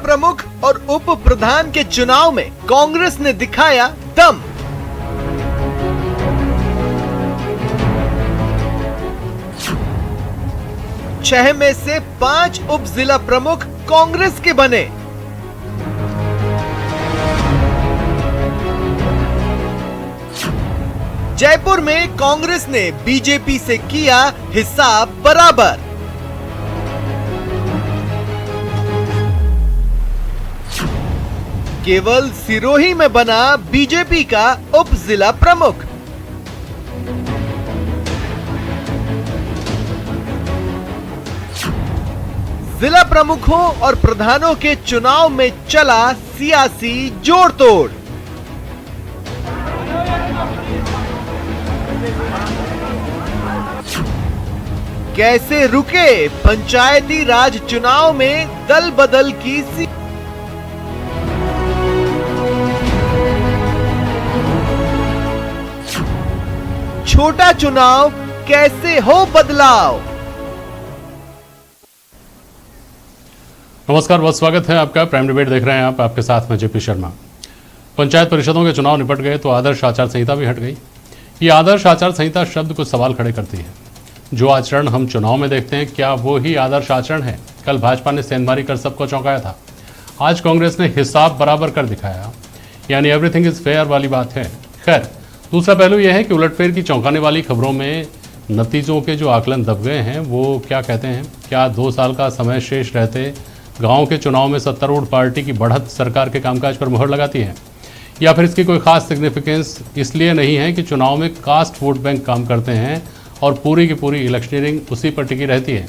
प्रमुख और उप प्रधान के चुनाव में कांग्रेस ने दिखाया दम। छह में से 5 उप जिला प्रमुख कांग्रेस के बने। जयपुर में कांग्रेस ने बीजेपी से किया हिसाब बराबर। केवल सिरोही में बना बीजेपी का उप जिला प्रमुख। जिला प्रमुखों और प्रधानों के चुनाव में चला सियासी जोड़ तोड़। कैसे रुके पंचायती राज चुनाव में दल बदल की छोटा चुनाव, कैसे हो बदलाव। नमस्कार, बहुत स्वागत है आपका। प्राइम डिबेट देख रहे हैं आप, आपके साथ में जेपी शर्मा। पंचायत परिषदों के चुनाव निपट गए तो आदर्श आचार संहिता भी हट गई। ये आदर्श आचार संहिता शब्द कुछ सवाल खड़े करती है। जो आचरण हम चुनाव में देखते हैं, क्या वो ही आदर्श आचरण है? कल भाजपा ने सेंधमारी कर सबको चौंकाया था। आज कांग्रेस ने हिसाब बराबर कर दिखाया, यानी एवरीथिंग इज फेयर वाली बात है। खैर, दूसरा पहलू यह है कि उलटफेर की चौंकाने वाली खबरों में नतीजों के जो आकलन दब गए हैं वो क्या कहते हैं? क्या 2 साल का समय शेष रहते गाँव के चुनाव में सत्तारूढ़ पार्टी की बढ़त सरकार के कामकाज पर मुहर लगाती है, या फिर इसकी कोई खास सिग्निफिकेंस इसलिए नहीं है कि चुनाव में कास्ट वोट बैंक काम करते हैं और पूरी की पूरी इलेक्शनियरिंग उसी पर टिकी रहती है?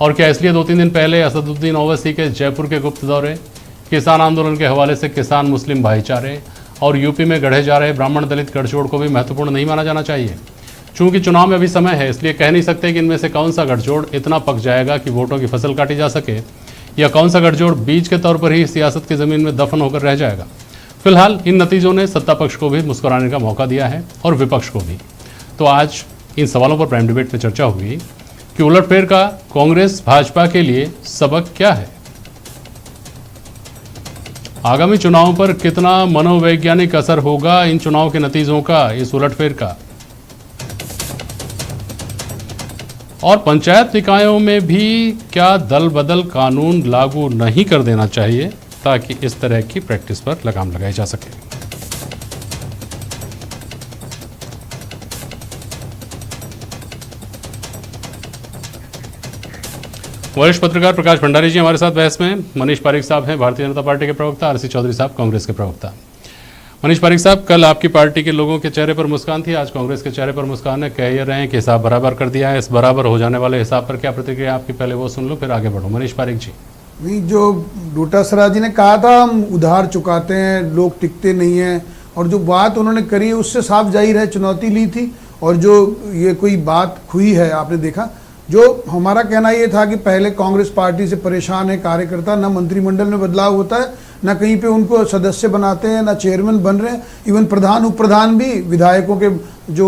और क्या इसलिए 2-3 दिन पहले असदुद्दीन ओवैसी के जयपुर के गुप्त दौरे, किसान आंदोलन के हवाले से किसान मुस्लिम भाईचारे और यूपी में गढ़े जा रहे ब्राह्मण दलित गठजोड़ को भी महत्वपूर्ण नहीं माना जाना चाहिए? चूंकि चुनाव में अभी समय है, इसलिए कह नहीं सकते कि इनमें से कौन सा गठजोड़ इतना पक जाएगा कि वोटों की फसल काटी जा सके, या कौन सा गठजोड़ बीज के तौर पर ही सियासत की ज़मीन में दफन होकर रह जाएगा। फिलहाल इन नतीजों ने सत्ता पक्ष को भी मुस्कुराने का मौका दिया है और विपक्ष को भी। तो आज इन सवालों पर प्राइम डिबेट में चर्चा होगी कि उलटफेर का कांग्रेस भाजपा के लिए सबक क्या है, आगामी चुनाव पर कितना मनोवैज्ञानिक असर होगा इन चुनाव के नतीजों का, इस उलटफेर का, और पंचायत निकायों में भी क्या दल बदल कानून लागू नहीं कर देना चाहिए ताकि इस तरह की प्रैक्टिस पर लगाम लगाई जा सके। वरिष्ठ पत्रकार प्रकाश भंडारी जी हमारे साथ बहस में। मनीष पारिक साहब हैं भारतीय जनता पार्टी के प्रवक्ता, आरसी चौधरी साहब कांग्रेस के प्रवक्ता। मनीष पारिक साहब, कल आपकी पार्टी के लोगों के चेहरे पर मुस्कान थी, आज कांग्रेस के चेहरे पर मुस्कान है। कह ये रहे हैं कि हिसाब बराबर कर दिया है। इस बराबर हो जाने वाले हिसाब पर क्या प्रतिक्रिया आपकी, पहले वो सुन लो फिर आगे बढ़ो। मनीष पारिक जी। नहीं, जो डोटासरा जी ने कहा था हम उधार चुकाते हैं, लोग टिकते नहीं हैं, और जो बात उन्होंने करी है उससे साफ जाहिर है चुनौती ली थी। और जो ये कोई बात हुई है, आपने देखा, जो हमारा कहना ये था कि पहले कांग्रेस पार्टी से परेशान है कार्यकर्ता, ना मंत्रिमंडल में बदलाव होता है, ना कहीं पे उनको सदस्य बनाते हैं, ना चेयरमैन बन रहे हैं, इवन प्रधान उप प्रधान भी विधायकों के जो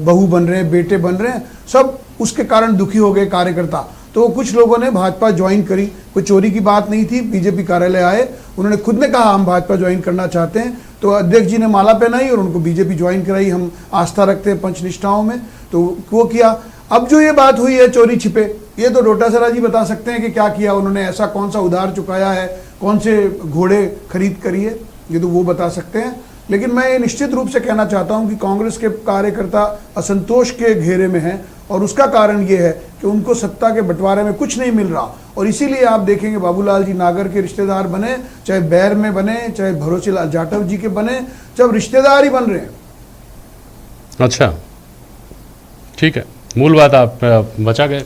बहू बन रहे हैं, बेटे बन रहे हैं, सब उसके कारण दुखी हो गए कार्यकर्ता। तो कुछ लोगों ने भाजपा ज्वाइन करी। कोई चोरी की बात नहीं थी, बीजेपी कार्यालय आए, उन्होंने खुद ने कहा हम भाजपा ज्वाइन करना चाहते हैं, तो अध्यक्ष जी ने माला पहनाई और उनको बीजेपी ज्वाइन कराई। हम आस्था रखते हैं पंचनिष्ठाओं में, तो वो किया। अब जो ये बात हुई है चोरी छिपे, ये तो डोटासरा जी बता सकते हैं कि क्या किया उन्होंने, ऐसा कौन सा उधार चुकाया है, कौन से घोड़े खरीद करी है, ये तो वो बता सकते हैं। लेकिन मैं ये निश्चित रूप से कहना चाहता हूं कि कांग्रेस के कार्यकर्ता असंतोष के घेरे में हैं, और उसका कारण ये है कि उनको सत्ता के बंटवारे में कुछ नहीं मिल रहा। और इसीलिए आप देखेंगे बाबूलाल जी नागर के रिश्तेदार बने, चाहे बैर में बने, चाहे भरोसेलाल जाटव जी के बने, जब रिश्तेदार ही बन रहे हैं। अच्छा, ठीक है, मूल बात आप बचा गए।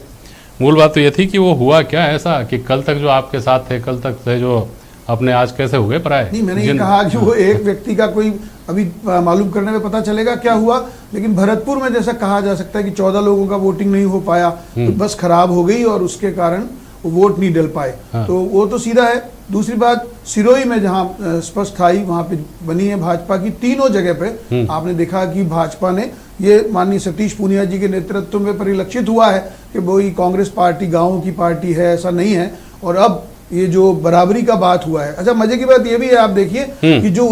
मूल बात तो ये थी कि वो हुआ क्या ऐसा कि कल तक जो आपके साथ थे, कल तक थे जो अपने, आज कैसे हुए पराए? नहीं, मैंने ये कहा कि वो एक व्यक्ति का कोई अभी मालूम करने में पता चलेगा क्या हुआ। लेकिन भरतपुर में जैसा कहा जा सकता है कि 14 लोगों का वोटिंग नहीं हो पाया, तो बस खराब हो गई और उसके कारण वो वोट नहीं डल पाए। हाँ। तो वो तो सीधा है। दूसरी बात, सिरोही में जहां स्पष्ट था वहां पे बनी है भाजपा की, तीनों जगह पे आपने देखा कि भाजपा ने, ये माननीय सतीश पूनिया जी के नेतृत्व में परिलक्षित हुआ है कि वही कांग्रेस पार्टी गांवों की पार्टी है, ऐसा नहीं है। और अब ये जो बराबरी का बात हुआ है। अच्छा, मजे की बात ये भी है, आप देखिए कि जो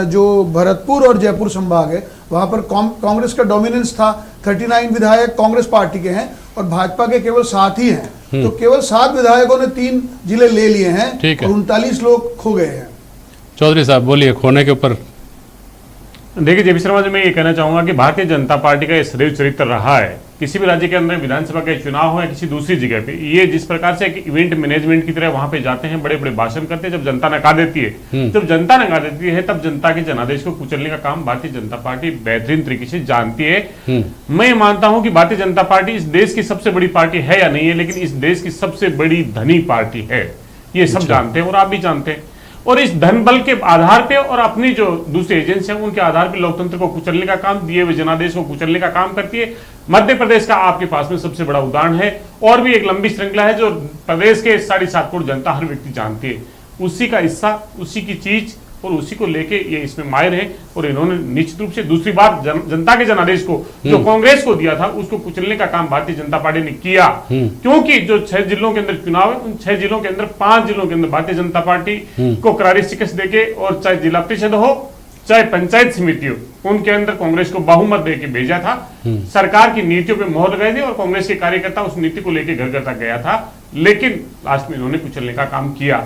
जो भरतपुर और जयपुर संभाग है वहां पर कांग्रेस का डोमिनेंस था। 39 विधायक कांग्रेस पार्टी के हैं और भाजपा के केवल 7 ही हैं। तो केवल 7 विधायकों ने 3 जिले ले लिए हैं और 39 लोग खो गए हैं। चौधरी साहब बोलिए, खोने के ऊपर। देखिए जेपी शर्मा जी, मैं ये कहना चाहूंगा कि भारतीय जनता पार्टी का ये सदैव चरित्र रहा है, किसी भी राज्य के अंदर विधानसभा के चुनाव हो या किसी दूसरी जगह पे, ये जिस प्रकार से एक इवेंट मैनेजमेंट की तरह वहां पे जाते हैं, बड़े बड़े भाषण करते हैं। जब जनता नकार देती है, जब जनता नकार देती है, तब जनता के जनादेश को कुचलने का काम भारतीय जनता पार्टी बेहतरीन तरीके से जानती है। मैं मानता हूं कि भारतीय जनता पार्टी इस देश की सबसे बड़ी पार्टी है या नहीं है, लेकिन इस देश की सबसे बड़ी धनी पार्टी है, ये सब जानते हैं और आप भी जानते हैं। और इस धन बल के आधार पे और अपनी जो दूसरे एजेंसी हैं उनके आधार पे लोकतंत्र को कुचलने का काम, दिए हुए जनादेश को कुचलने का काम करती है। मध्य प्रदेश का आपके पास में सबसे बड़ा उदाहरण है, और भी एक लंबी श्रृंखला है जो प्रदेश के 7.5 करोड़ जनता हर व्यक्ति जानती है। उसी का हिस्सा, उसी की चीज और उसी को लेके ये इसमें माहिर है। और इन्होंने निश्चित रूप से दूसरी बात, जनता के जनादेश को जो कांग्रेस को दिया था उसको कुचलने का काम भारतीय जनता पार्टी ने किया। क्योंकि जो 6 जिलों के अंदर चुनाव है, उन 6 जिलों के अंदर 5 जिलों के अंदर भारतीय जनता पार्टी को करारी शिकस्त देके, और चाहे जिला परिषद हो चाहे पंचायत समिति हो, उनके अंदर कांग्रेस को बहुमत देके भेजा था। सरकार की नीतियों पे मोहर लगाई थी और कांग्रेस के कार्यकर्ता उस नीति को लेकर घर घर तक गया था, लेकिन लास्ट में इन्होंने कुचलने का काम किया।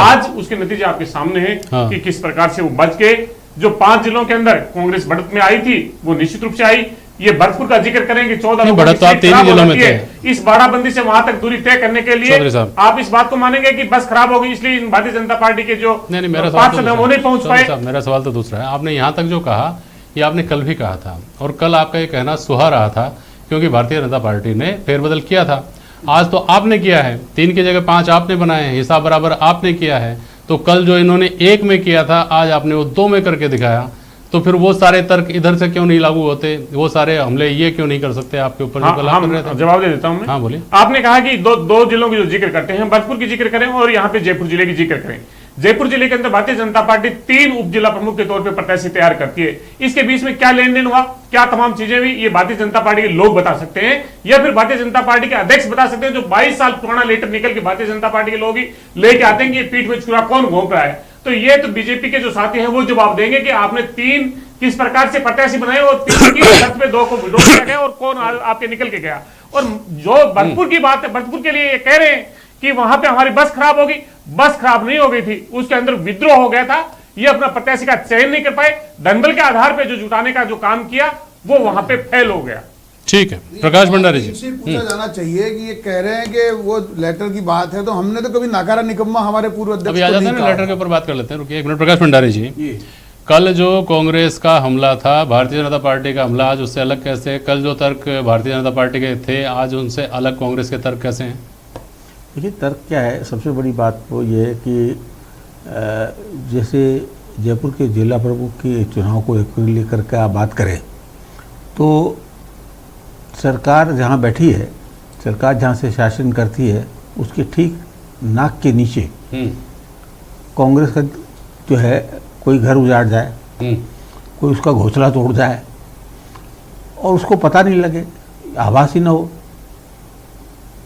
आज उसके नतीजे आपके सामने हैं कि किस प्रकार से वो बच गए। जो 5 जिलों के अंदर कांग्रेस बढ़त में आई थी वो निश्चित रूप से आई। ये भरतपुर का जिक्र करेंगे, 14 बढ़त तो आप 3 जिलों में थे। इस बाड़ाबंदी से वहां तक दूरी तय करने के लिए आप इस बात को मानेंगे कि बस खराब हो गई, इसलिए भारतीय जनता पार्टी के जो 5 सदस्य वो नहीं पहुंच पाए। मेरा सवाल तो दूसरा है। आपने यहाँ तक जो कहा ये आपने कल भी कहा था, और कल आपका ये कहना सुहा रहा था क्योंकि भारतीय जनता पार्टी ने फेरबदल किया था। आज तो आपने किया है, 3 की जगह 5 आपने बनाए हैं, हिसाब बराबर आपने किया है। तो कल जो इन्होंने 1 में किया था, आज आपने वो 2 में करके दिखाया। तो फिर वो सारे तर्क इधर से क्यों नहीं लागू होते, वो सारे हमले ये क्यों नहीं कर सकते आपके ऊपर? जवाब दे देता हूं मैं। हाँ बोलिए। आपने कहा कि दो जिलों की जो जिक्र करते हैं, भरतपुर की जिक्र करें और यहाँ पे जयपुर जिले की जिक्र करें। जयपुर जिले के अंदर भारतीय जनता पार्टी 3 उप जिला प्रमुख के तौर पे प्रत्याशी तैयार करती है। इसके बीच में क्या लेन देन हुआ, क्या तमाम चीजें हुई, ये भारतीय जनता पार्टी के लोग बता सकते हैं, या फिर भारतीय जनता पार्टी के अध्यक्ष बता सकते हैं, जो 22 साल पुराना लेटर निकल के भारतीय जनता पार्टी के लोग ही लेके आते हैं कि पीठ में छुरा कौन घोंप रहा है। तो ये तो बीजेपी के जो साथी हैं वो जवाब देंगे कि आपने 3 किस प्रकार से प्रत्याशी बनाए और 3 की शर्त पे 2 को विड्रॉ किया गया और कौन आपके निकल के गया। और जो भरतपुर की बात है, भरतपुर के लिए ये कह रहे हैं कि वहां पे हमारी बस खराब होगी, बस खराब नहीं हो गई थी, उसके अंदर विद्रोह हो गया था। ये अपना प्रत्याशी का चयन नहीं कर पाए, धनबल के आधार पे जो जुटाने का जो काम किया वो वहां पे फेल हो गया। ठीक है, प्रकाश भंडारी जी इनसे पूछा जाना चाहिए कि ये कह रहे हैं कि वो लेटर की बात है, तो हमने तो कभी नाकारा निकम्मा हमारे पूर्व अध्यक्ष अभी आ जाते हैं, लेटर के ऊपर बात कर लेते हैं। रुकिए 1 मिनट। प्रकाश भंडारी जी, कल जो कांग्रेस का हमला था, भारतीय जनता पार्टी का हमला, आज उससे अलग कैसे? कल जो तर्क भारतीय जनता पार्टी के थे, आज उनसे अलग कांग्रेस के तर्क कैसे हैं? देखिए, तर्क क्या है, सबसे बड़ी बात तो ये है कि जैसे जयपुर के जिला प्रमुख के चुनाव को लेकर के आप बात करें तो सरकार जहाँ बैठी है, सरकार जहाँ से शासन करती है, उसके ठीक नाक के नीचे कांग्रेस का जो है कोई घर उजाड़ जाए, कोई उसका घोंसला तोड़ जाए और उसको पता नहीं लगे, आभास ही न हो,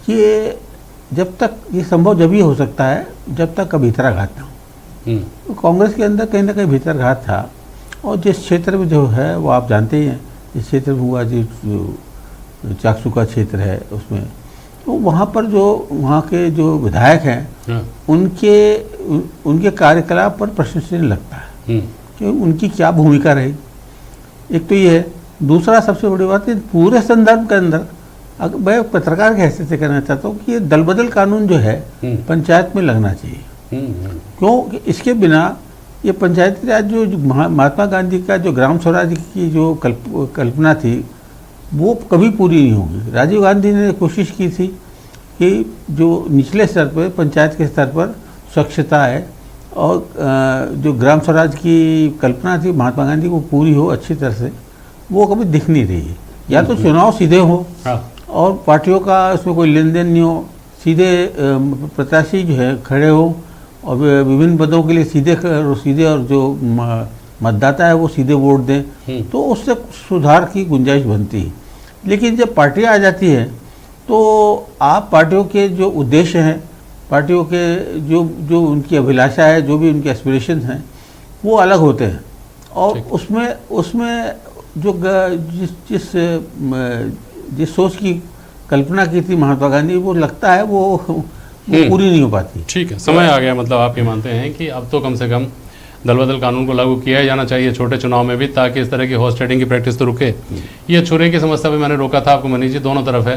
ये जब तक ये संभव जब ही हो सकता है जब तक का भीतराघात ना हो। तो कांग्रेस के अंदर कहीं ना कहीं भीतराघात था। और जिस क्षेत्र में जो है वो आप जानते ही हैं, जिस क्षेत्र में हुआ, जो चाकसू का क्षेत्र है उसमें, तो वहाँ पर जो वहाँ के जो विधायक हैं उनके कार्यकलाप पर प्रश्न चिन्ह लगता है कि उनकी क्या भूमिका रही। एक तो ये है। दूसरा सबसे बड़ी बात है, पूरे संदर्भ के अंदर मैं पत्रकार की हैसियत से कहना चाहता हूँ कि ये दल बदल कानून जो है पंचायत में लगना चाहिए। क्यों? इसके बिना ये पंचायती राज जो महात्मा गांधी का जो ग्राम स्वराज की जो कल्पना थी वो कभी पूरी नहीं होगी। राजीव गांधी ने कोशिश की थी कि जो निचले स्तर पर, पंचायत के स्तर पर स्वच्छता है और जो ग्राम स्वराज की कल्पना थी महात्मा गांधी को पूरी हो अच्छी तरह से, वो कभी दिख नहीं रही है। या तो चुनाव सीधे हो और पार्टियों का उसमें कोई लेन देन नहीं हो, सीधे प्रत्याशी जो है खड़े हो और विभिन्न पदों के लिए सीधे और जो मतदाता है वो सीधे वोट दें, तो उससे सुधार की गुंजाइश बनती है। लेकिन जब पार्टियां आ जाती हैं तो आप पार्टियों के जो उद्देश्य हैं पार्टियों के जो जो उनकी अभिलाषा है, जो भी उनके एस्पिरेशंस हैं, वो अलग होते हैं। और उसमें जो जिस सोच की कल्पना की थी महात्मा गांधी, वो लगता है वो पूरी नहीं हो पाती। ठीक है, समय आ गया, मतलब आप ये मानते हैं कि अब तो कम से कम दल बदल कानून को लागू किया जाना चाहिए छोटे चुनाव में भी, ताकि इस तरह की हॉर्स ट्रेडिंग की प्रैक्टिस तो रुके। ये छुरे की समस्या भी मैंने रोका था आपको, मनीष जी, दोनों तरफ है।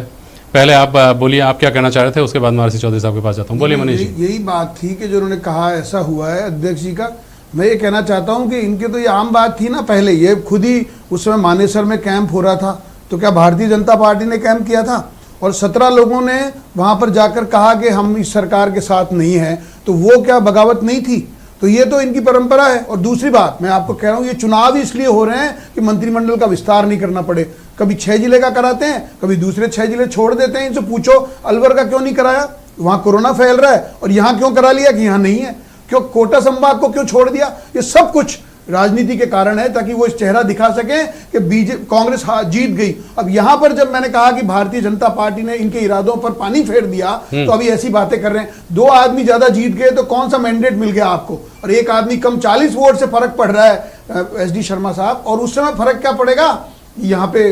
पहले आप बोलिए, आप क्या कहना चाह रहे थे, उसके बाद मैं आरसी चौधरी साहब के पास जाता हूँ। बोलिए मनीष जी। यही बात थी कि जो उन्होंने कहा ऐसा हुआ है अध्यक्ष जी का, मैं ये कहना चाहता हूँ कि इनके तो ये आम बात थी ना। पहले ये खुद ही उस समय मानेसर में कैंप हो रहा था, तो क्या भारतीय जनता पार्टी ने कैंप किया था? और 17 लोगों ने वहां पर जाकर कहा कि हम इस सरकार के साथ नहीं हैं, तो वो क्या बगावत नहीं थी? तो ये तो इनकी परंपरा है। और दूसरी बात मैं आपको कह रहा हूँ, ये चुनाव इसलिए हो रहे हैं कि मंत्रिमंडल का विस्तार नहीं करना पड़े। कभी 6 जिले का कराते हैं, कभी दूसरे 6 जिले छोड़ देते हैं। इनसे पूछो अलवर का क्यों नहीं कराया, वहां कोरोना फैल रहा है, और यहाँ क्यों करा लिया कि यहाँ नहीं है? क्यों कोटा संभाग को क्यों छोड़ दिया? ये सब कुछ राजनीति के कारण है, ताकि वो इस चेहरा दिखा सके कि कांग्रेस जीत गई। अब यहां पर जब मैंने कहा कि भारतीय जनता पार्टी ने इनके इरादों पर पानी फेर दिया, तो अभी ऐसी बातें कर रहे हैं। 2 आदमी ज्यादा जीत गए तो कौन सा मैंडेट मिल गया आपको, और 1 आदमी कम, 40 वोट से फर्क पड़ रहा है SD शर्मा साहब। और उस समय फर्क क्या पड़ेगा? यहाँ पे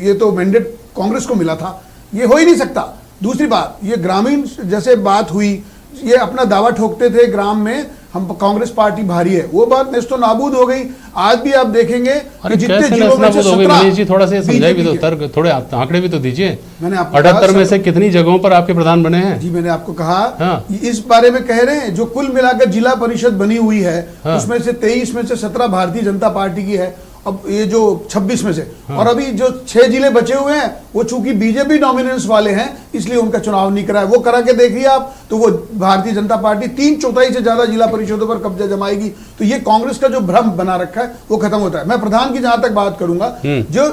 ये तो मैंडेट कांग्रेस को मिला था, ये हो ही नहीं सकता। दूसरी बात, ये ग्रामीण जैसे बात हुई, ये अपना दावा ठोकते थे ग्राम में हम कांग्रेस पार्टी भारी है, वो बात नेस्तो नाबूद हो गई। आज भी आप देखेंगे कि जितने जिलों में से 17 जी, थोड़ा सा समझाइए भी तो, तर्क थोड़े आंकड़े भी तो दीजिए। मैंने आपको 78 में से कितनी जगहों पर आपके प्रधान बने हैं? जी मैंने आपको कहा, हाँ। इस बारे में कह रहे हैं जो कुल मिलाकर जिला परिषद बनी हुई है, हाँ। उसमें से 23 में से 17 भारतीय जनता पार्टी की है, अब ये जो 26 में से, हाँ। और अभी जो 6 जिले बचे हुए हैं वो चूंकि बीजेपी डोमिनेंस वाले हैं, इसलिए उनका चुनाव नहीं कराया। वो करा के देखिए आप, तो वो भारतीय जनता पार्टी 3/4 से ज्यादा जिला परिषदों पर कब्जा जमाएगी। तो ये कांग्रेस का जो भ्रम बना रखा है वो खत्म होता है। मैं प्रधान की जहां तक बात करूंगा, जो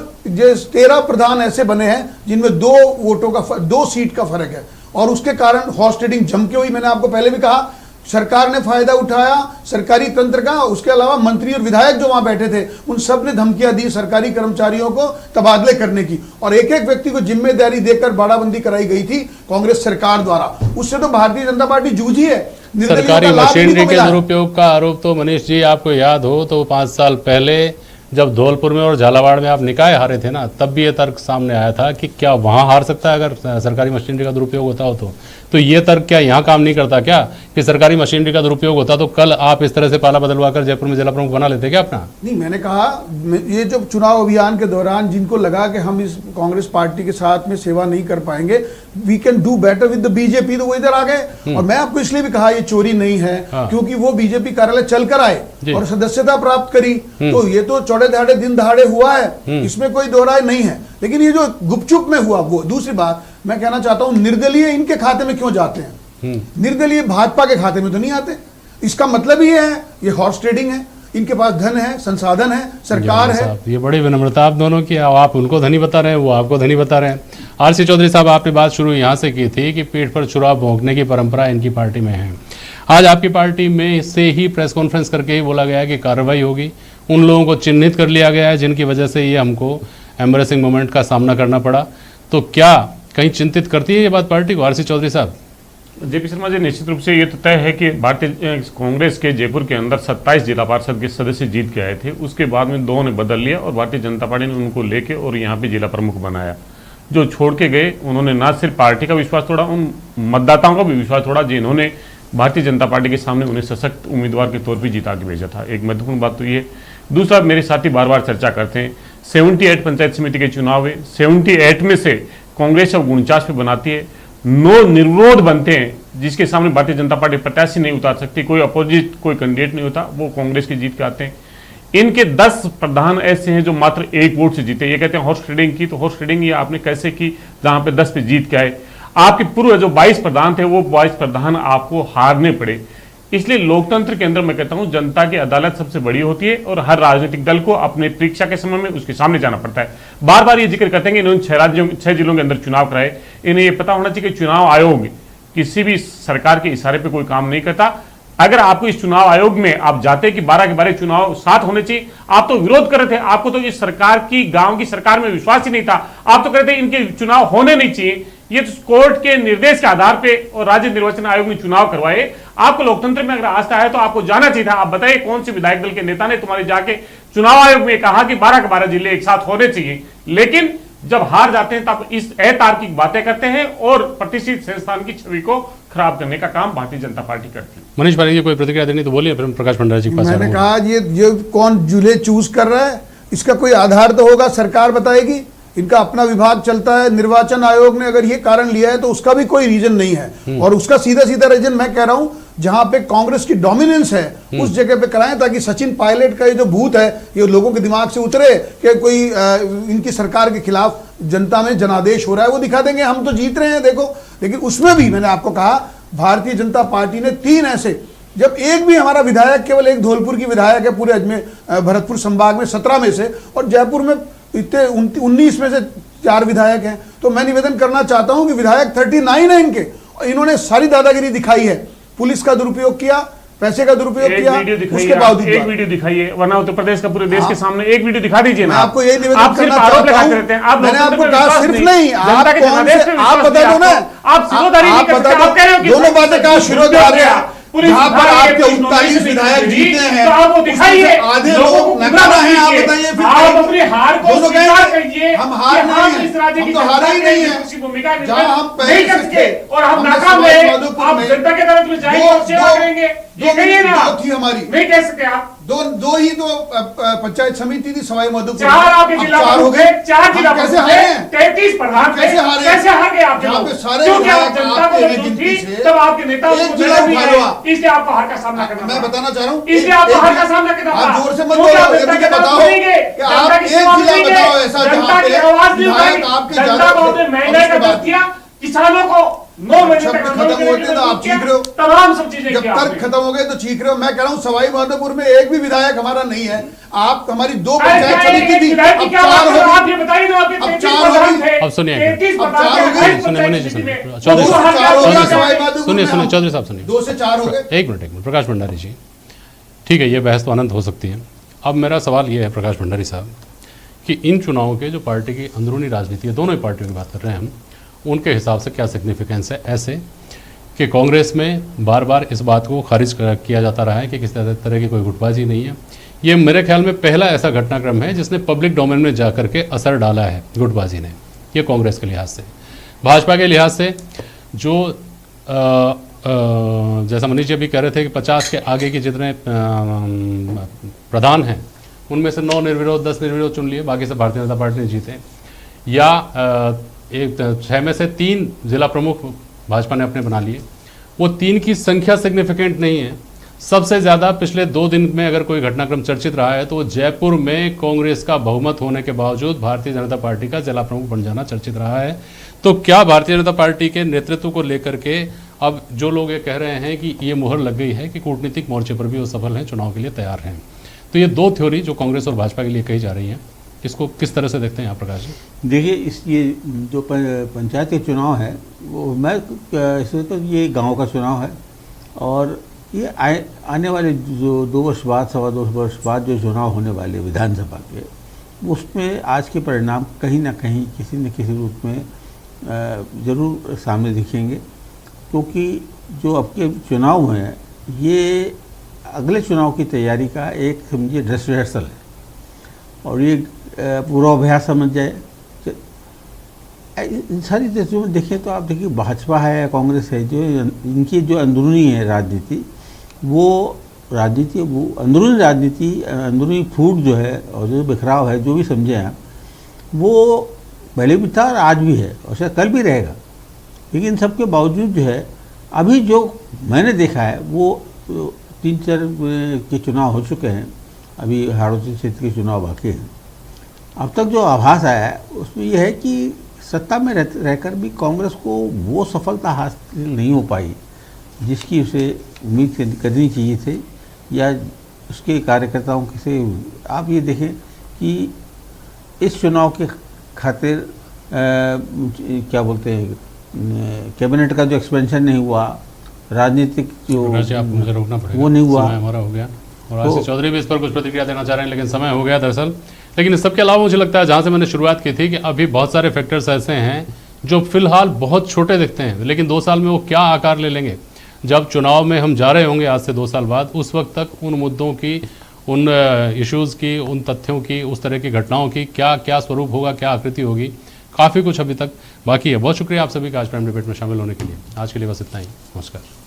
13 प्रधान ऐसे बने हैं जिनमें 2 वोटों का 2 सीट का फर्क है, और उसके कारण हॉर्स ट्रेडिंग जम के हुई। मैंने आपको पहले भी कहा, सरकार ने फायदा उठाया सरकारी तंत्र का। उसके अलावा मंत्री और विधायक जो वहां बैठे थे, उन सब ने धमकियां दी सरकारी कर्मचारियों को तबादले करने की, और एक एक व्यक्ति को जिम्मेदारी देकर बाड़ाबंदी कराई गई थी कांग्रेस सरकार द्वारा। उससे तो भारतीय जनता पार्टी जूझी है। सरकारी मशीनरी के दुरुपयोग का आरोप तो मनीष जी आपको याद हो तो 5 साल पहले जब धौलपुर में और झालावाड़ में आप निकाय हारे थे ना, तब भी ये तर्क सामने आया था कि क्या वहां हार सकता है अगर सरकारी मशीनरी का दुरुपयोग होता हो तो ये तर्क क्या यहाँ काम नहीं करता क्या कि सरकारी मशीनरी का दुरुपयोग होता तो कल आप इस तरह से पाला बदलवा कर जयपुर में जिला प्रमुख बना लेते क्या अपना? नहीं, मैंने कहा ये जो चुनाव अभियान के दौरान जिनको लगा कि हम इस कांग्रेस पार्टी के साथ में सेवा नहीं कर पाएंगे, we can do better with the BJP, तो वो इधर आ गए। और मैं आपको इसलिए भी कहा ये चोरी नहीं है, क्योंकि वो बीजेपी कार्यालय चलकर आए और सदस्यता प्राप्त करी, तो ये तो चौड़े दहाड़े दिन दहाड़े हुआ है, इसमें कोई दो राय नहीं है। लेकिन ये जो गुपचुप में हुआ वो दूसरी बात मैं कहना चाहता हूं, निर्दलीय इनके खाते में क्यों जाते हैं? निर्दलीय भाजपा के खाते में तो नहीं आते। इसका मतलब ये है ये हॉर्स ट्रेडिंग है, इनके पास धन है, संसाधन है, सरकार है। ये बड़ी विनम्रता आप दोनों की, आप उनको धनी बता रहे हैं, वो आपको धनी बता रहे हैं। आरसी चौधरी साहब, आपने बात शुरू यहाँ से की थी कि पीठ पर छुरा भोंकने की परंपरा इनकी पार्टी में है। आज आपकी पार्टी में से ही प्रेस कॉन्फ्रेंस करके ही बोला गया है कि कार्रवाई होगी, उन लोगों को चिन्हित कर लिया गया है जिनकी वजह से ये हमको एम्बरेसिंग मोमेंट का सामना करना पड़ा। तो क्या कहीं चिंतित करती है ये बात पार्टी को? आरसी चौधरी साहब। जेपी शर्मा जी, निश्चित रूप से ये तो तय है कि भारतीय कांग्रेस के जयपुर के अंदर 27 जिला पार्षद के सदस्य जीत के आए थे, उसके बाद में 2 ने बदल लिया और भारतीय जनता पार्टी ने उनको लेके और यहाँ पे जिला प्रमुख बनाया। जो छोड़ के गए उन्होंने ना सिर्फ पार्टी का विश्वास तोड़ा, उन मतदाताओं का भी विश्वास तोड़ा जिन्होंने भारतीय जनता पार्टी के सामने उन्हें सशक्त उम्मीदवार के तौर पर जिता के भेजा था। एक महत्वपूर्ण बात तो ये। दूसरा, मेरे साथी बार बार चर्चा करते हैं 78 पंचायत समिति के चुनाव है, 78 में से कांग्रेस अब 49 पे बनाती है, 9 निर्विरोध बनते हैं जिसके सामने भारतीय जनता पार्टी प्रत्याशी नहीं उतार सकती, कोई अपोजिट कोई कैंडिडेट नहीं होता, वो कांग्रेस की जीत के आते हैं। इनके 10 प्रधान ऐसे हैं जो मात्र 1 वोट से जीते। ये कहते हैं हॉर्स ट्रेडिंग की, तो हॉर्स ट्रेडिंग ये आपने कैसे की जहां पे 10 पे जीत के आए? आपके पूर्व जो 22 प्रधान थे वो 22 प्रधान आपको हारने पड़े। इसलिए लोकतंत्र के अंदर मैं कहता हूं जनता की अदालत सबसे बड़ी होती है और हर राजनीतिक दल को अपने परीक्षा के समय में उसके सामने जाना पड़ता है। बार बार ये जिक्र करते हैं कि इन्होंने 6 जिलों के अंदर चुनाव कराए। इन्हें ये पता होना चाहिए कि चुनाव आयोग किसी भी सरकार के इशारे पर कोई काम नहीं करता। अगर आपको इस चुनाव आयोग में आप जाते कि 12 के 12 चुनाव साथ होने चाहिए, आप तो विरोध कर रहे थे। आपको तो इस सरकार की गांव की सरकार में विश्वास ही नहीं था। आप तो कहते इनके चुनाव होने नहीं चाहिए। ये तो कोर्ट के निर्देश के आधार पे और राज्य निर्वाचन आयोग ने चुनाव करवाए। आपको लोकतंत्र में अगर आस्था है तो आपको जाना चाहिए था। आप बताइए कौन से विधायक दल के नेता ने तुम्हारे जाके चुनाव आयोग में कहा कि 12 के 12 जिले एक साथ होने चाहिए, लेकिन जब हार जाते हैं तब इस अतार्किक बातें करते हैं और प्रतिष्ठित संस्थान की छवि को खराब करने का काम भारतीय जनता पार्टी करती है। मनीष पारिक जी कोई प्रतिक्रिया देनी तो बोलिए, फिर प्रकाश भंडारी जी के पास मैंने आऊंगा। कहा ये कौन जिले चूज कर रहा है, इसका कोई आधार तो होगा, सरकार बताएगी। इनका अपना विभाग चलता है, निर्वाचन आयोग ने अगर ये कारण लिया है तो उसका भी कोई रीजन नहीं है, और उसका सीधा सीधा रीजन मैं कह रहा हूं जहां पे कांग्रेस की डोमिनेंस है उस जगह पे कराएं, ताकि सचिन पायलट का ये जो भूत है ये लोगों के दिमाग से उतरे कि कोई इनकी सरकार के खिलाफ जनता में जनादेश हो रहा है, वो दिखा देंगे हम तो जीत रहे हैं देखो। लेकिन उसमें भी मैंने आपको कहा भारतीय जनता पार्टी ने 3 ऐसे, जब एक भी हमारा विधायक, केवल एक धौलपुर की विधायक है पूरे अजमेर भरतपुर संभाग में 17 में से, और जयपुर में इतने 19 में से 4 विधायक हैं, तो मैं निवेदन करना चाहता हूं कि विधायक 39 है इनके, और इन्होंने सारी दादागिरी दिखाई है, पुलिस का दुरुपयोग किया, पैसे का दुरुपयोग किया, उसके बावजूद एक वीडियो दिखाइए, वरना उत्तर प्रदेश का पूरे देश के सामने एक वीडियो दिखा दीजिए ना। आपको यही निवेदन करना चाहता हूं, मैंने आपको कहा सिर्फ नहीं, आप कौन से, आप बता दो ना, आप बता दो, दोनों बातें कहा शिरोधार्य, जहां पर आपके 39 विधायक जीते हैं, आधे लोग नकारा है, आप बताइए फिर आप अपनी हार को स्वीकार करिए। हम हार नहीं है, हम तो हारे ही नहीं है, जहां हम पहले से और हम नाकाम रहे, आप जनता के तरफ में जाएंगे और सेवा करेंगे, ये कहिए ना। थी हमारी, नहीं कह सकते आप। दो ही तो पंचायत समिति थी सवाई माधोपुर, 4 आपके जिला हो गए, 4 जिला कैसे हारे, 33 प्रधान कैसे हारे, कैसे हार गए आप? जहां पे सारे क्योंकि आप विधायक जनता को आपके जरूरत गिनती थी से तब आपके नेता एक जिला उठा लो, इसलिए आपको हार का सामना करना मैं पड़ा। बताना चाह रहा हूँ, इसलिए आपको हार का सामना करना पड़ा। आप जोर से मत क्योंकि आप बोलो, जनता मुझे के तरफ बताओ बोलेंगे, कि जनता आप की एक सेवा जिला करेंगे, बताओ ऐसा जनता जहां की पे आवाज नहीं उठाई, विधायक आपके जनता ज्यादा बहुत थे, महंगाई का विरोध किया, किसानों को 9 महीने तक खत्म होते तो आप चीख रहे हो, तमाम सब चीजें जब किया तर्क आपने। खत्म हो गए तो चीख रहे हो। मैं कह रहा हूँ सवाई माधोपुर में एक भी विधायक हमारा नहीं है, आप हमारी 2 पंचायत समिति थी, अब 4 हो आप ये बताइए ना, आपके 33 प्रधान थे, अब सुनिए, 33 अब प्रधान 4 हो थे, गए, सुनिए मनीष जी, सुनिए गए, चौधरी 2 से 4 हो गया सवाई माधोपुर सुनिए में, सुनिए चौधरी साहब सुनिए, 2 से 4 हो गए। एक मिनट प्रकाश भंडारी जी, ठीक है ये बहस तो अनंत हो सकती है। अब मेरा सवाल ये है प्रकाश भंडारी साहब कि इन चुनावों के जो पार्टी की अंदरूनी राजनीति है, दोनों ही पार्टियों की बात कर रहे हैं हम, उनके हिसाब से क्या सिग्निफिकेंस है ऐसे कि कांग्रेस में बार बार इस बात को खारिज किया जाता रहा है कि किसी तरह की कोई गुटबाजी नहीं है। ये मेरे ख्याल में पहला ऐसा घटनाक्रम है जिसने पब्लिक डोमेन में जा करके असर डाला है गुटबाजी ने, ये कांग्रेस के लिहाज से। भाजपा के लिहाज से जो जैसा मनीष जी अभी कह रहे थे कि 50 के आगे के जितने प्रधान हैं उनमें से 9 निर्विरोध 10 निर्विरोध चुन लिए, बाकी से भारतीय जनता पार्टी ने जीते, या 6 में से 3 जिला प्रमुख भाजपा ने अपने बना लिए। वो 3 की संख्या सिग्निफिकेंट नहीं है। सबसे ज़्यादा पिछले 2 दिन में अगर कोई घटनाक्रम चर्चित रहा है तो वो जयपुर में कांग्रेस का बहुमत होने के बावजूद भारतीय जनता पार्टी का जिला प्रमुख बन जाना चर्चित रहा है। तो क्या भारतीय जनता पार्टी के नेतृत्व को लेकर के अब जो लोग ये कह रहे हैं कि ये मुहर लग गई है कि कूटनीतिक मोर्चे पर भी वो सफल हैं, चुनाव के लिए तैयार हैं, तो ये 2 थ्योरी जो कांग्रेस और भाजपा के लिए कही जा रही हैं, इसको किस तरह से देखते हैं आप प्रकाश जी? देखिए ये जो पंचायत के चुनाव है वो मैं इससे तो ये गांव का चुनाव है, और ये आने वाले जो 2 वर्ष बाद 2.25 वर्ष बाद जो चुनाव होने वाले विधानसभा के, उसमें आज के परिणाम कहीं ना कहीं किसी न किसी रूप में ज़रूर सामने दिखेंगे, क्योंकि जो अब के चुनाव हुए हैं ये अगले चुनाव की तैयारी का एक समझिए ड्रेस रिहर्सल है, और ये पूर्वाभ्यास समझ जाए। इन सारी चीज़ों में देखें तो आप देखिए भाजपा है, कांग्रेस है, जो इनकी जो अंदरूनी है राजनीति, वो अंदरूनी राजनीति, अंदरूनी फूट जो है और जो बिखराव है, जो भी समझे आप, वो पहले भी था और आज भी है और शायद कल भी रहेगा। लेकिन इन सब के बावजूद जो है अभी जो मैंने देखा है वो 3-4 के चुनाव हो चुके हैं, अभी हाड़ौती क्षेत्र के चुनाव बाकी हैं। अब तक जो आभास आया है उसमें यह है कि सत्ता में रहकर भी कांग्रेस को वो सफलता हासिल नहीं हो पाई जिसकी उसे उम्मीद करनी चाहिए थी, या उसके कार्यकर्ताओं से। आप ये देखें कि इस चुनाव के खातिर क्या बोलते हैं, कैबिनेट का जो एक्सपेंशन नहीं हुआ, राजनीतिक जो आप मुझे रोकना पड़ेगा, वो नहीं हुआ, समय हमारा हो गया, और आशीष चौधरी भी इस पर कुछ प्रतिक्रिया देना चाह रहे हैं लेकिन समय हो गया दरअसल। लेकिन इस सबके अलावा मुझे लगता है, जहाँ से मैंने शुरुआत की थी, कि अभी बहुत सारे फैक्टर्स ऐसे हैं जो फिलहाल बहुत छोटे दिखते हैं, लेकिन 2 साल में वो क्या आकार ले लेंगे। जब चुनाव में हम जा रहे होंगे आज से 2 साल बाद, उस वक्त तक उन मुद्दों की, उन इश्यूज़ की, उन तथ्यों की, उस तरह की घटनाओं की क्या क्या स्वरूप होगा, क्या आकृति होगी, काफ़ी कुछ अभी तक बाकी है। बहुत शुक्रिया आप सभी का आज प्राइम डिबेट में शामिल होने के लिए। आज के लिए बस इतना ही। नमस्कार।